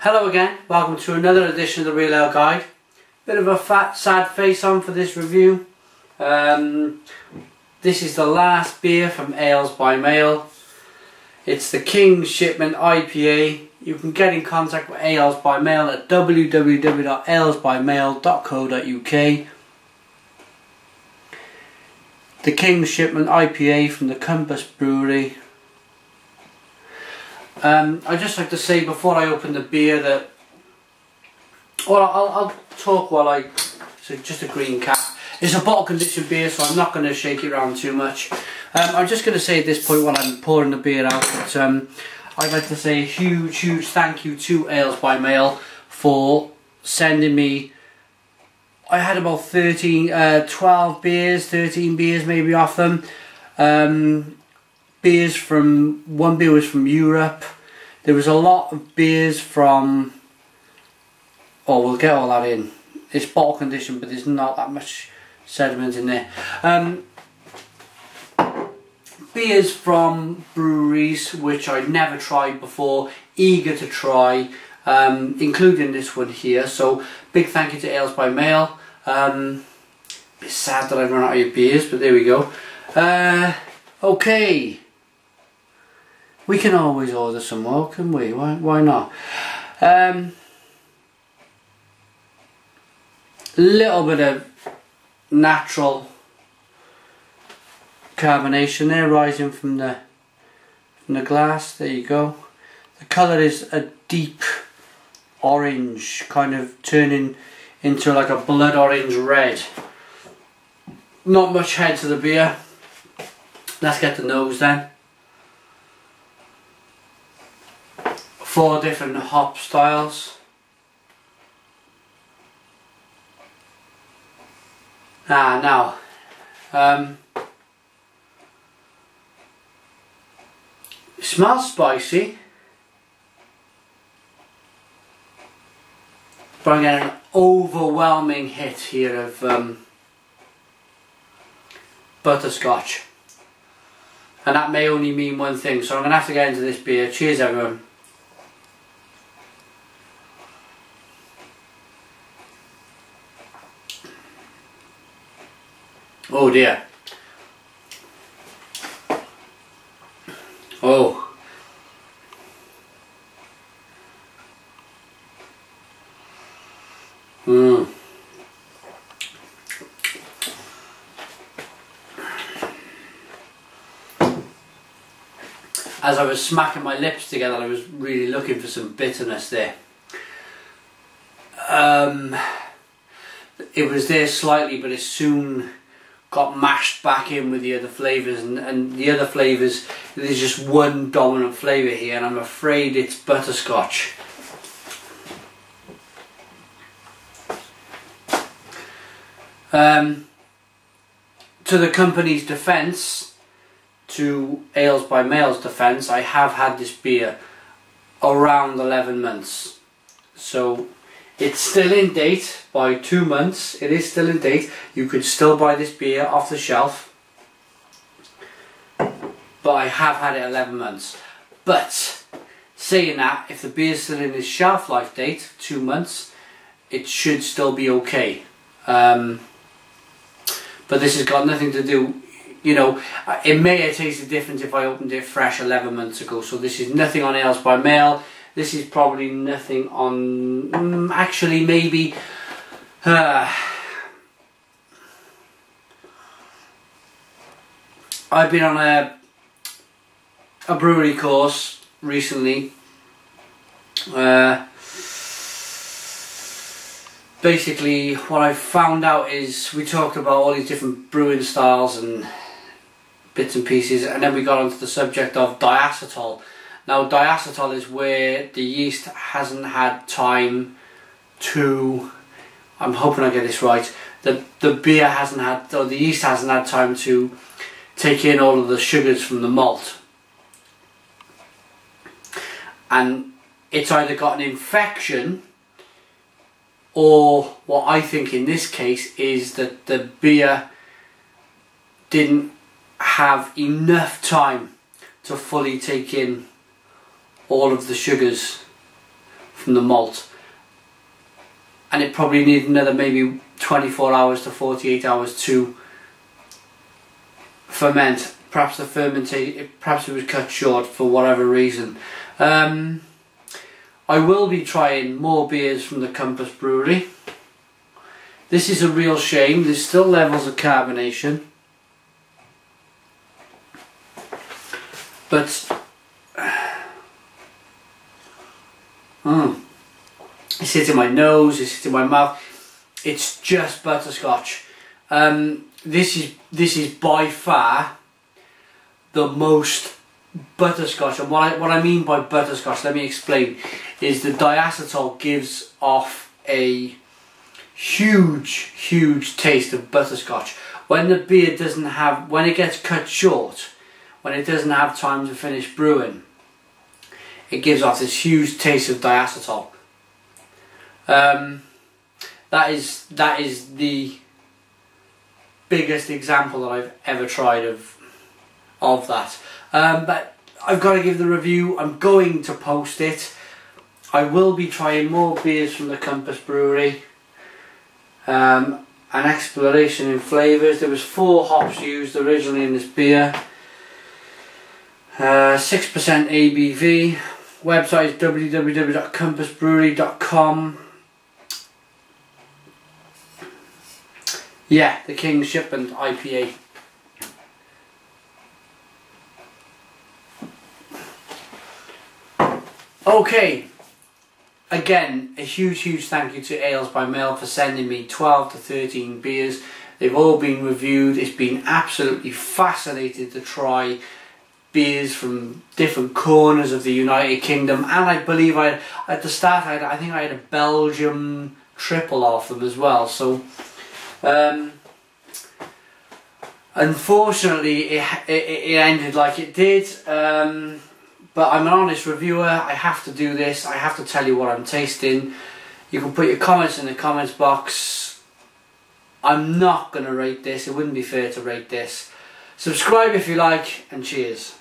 Hello again, welcome to another edition of the Real Ale Guide. Bit of a fat, sad face on for this review. This is the last beer from Ales by Mail. It's the King's Shipment IPA. You can get in contact with Ales by Mail at www.alesbymail.co.uk. The King's Shipment IPA from the Compass Brewery. I'd just like to say before I open the beer that, well, I'll talk while I, so just a green cap. It's a bottle conditioned beer, so I'm not going to shake it around too much. I'm just going to say at this point while I'm pouring the beer out that I'd like to say a huge thank you to Ales by Mail for sending me, I had about 12 beers, 13 beers maybe off them. Beers from, one beer was from Europe. There was a lot of beers from, oh, we'll get all that in. It's bottle conditioned, but there's not that much sediment in there. Beers from breweries which I'd never tried before, eager to try, including this one here. So big thank you to Ales by Mail. Bit sad that I've run out of beers, but there we go. Okay. We can always order some more, can we? Why not? Little bit of natural carbonation there rising from the glass. There you go. The colour is a deep orange, kind of turning into like a blood orange red. Not much head to the beer. Let's get the nose then. 4 different hop styles. Now, it smells spicy, but I'm getting an overwhelming hit here of butterscotch, and that may only mean one thing, so I'm going to have to get into this beer. Cheers everyone. Oh dear. Oh. As I was smacking my lips together, I was really looking for some bitterness there. It was there slightly, but it soon got mashed back in with the other flavours, and the other flavours, there's just one dominant flavour here, and I'm afraid it's butterscotch. To the company's defence, to Ales by Mail's defence, I have had this beer around 11 months. So it's still in date by 2 months. It is still in date. You could still buy this beer off the shelf. But I have had it 11 months. But saying that, if the beer is still in its shelf life date, 2 months, it should still be okay. But this has got nothing to do, you know, it may have tasted different if I opened it fresh 11 months ago. So this is nothing on Ales by Mail. This is probably nothing on, actually maybe, I've been on a brewery course recently. Basically what I found out is we talked about all these different brewing styles and bits and pieces, and then we got onto the subject of diacetyl. Now diacetyl is where the yeast hasn't had time to, I'm hoping I get this right, the beer hasn't had, or the yeast hasn't had time to take in all of the sugars from the malt. And it's either got an infection, or what I think in this case is that the beer didn't have enough time to fully take in all of the sugars from the malt, and it probably needed another maybe 24 hours to 48 hours to ferment. Perhaps the fermentation, perhaps it was cut short for whatever reason. I will be trying more beers from the Compass Brewery. This is a real shame. There's still levels of carbonation, but it sits in my nose, it sits in my mouth. It's just butterscotch. This is by far the most butterscotch, and what I mean by butterscotch, let me explain, is the diacetyl gives off a huge taste of butterscotch. When the beer doesn't have, when it gets cut short, when it doesn't have time to finish brewing, it gives off this huge taste of diacetyl. That is the biggest example that I've ever tried of that. But I've got to give the review. I'm going to post it. I will be trying more beers from the Compass Brewery. An exploration in flavours. There was 4 hops used originally in this beer. 6% ABV. Website is www.compassbrewery.com. Yeah, the King's Shipment IPA. Okay, again, a huge thank you to Ales by Mail for sending me 12 to 13 beers. They've all been reviewed. It's been absolutely fascinating to try beers from different corners of the United Kingdom, and I believe at the start I think I had a Belgium triple off them as well. So unfortunately it ended like it did, but I'm an honest reviewer. I have to do this. I have to tell you what I'm tasting. You can put your comments in the comments box. I'm not going to rate this. It wouldn't be fair to rate this. Subscribe if you like, and cheers.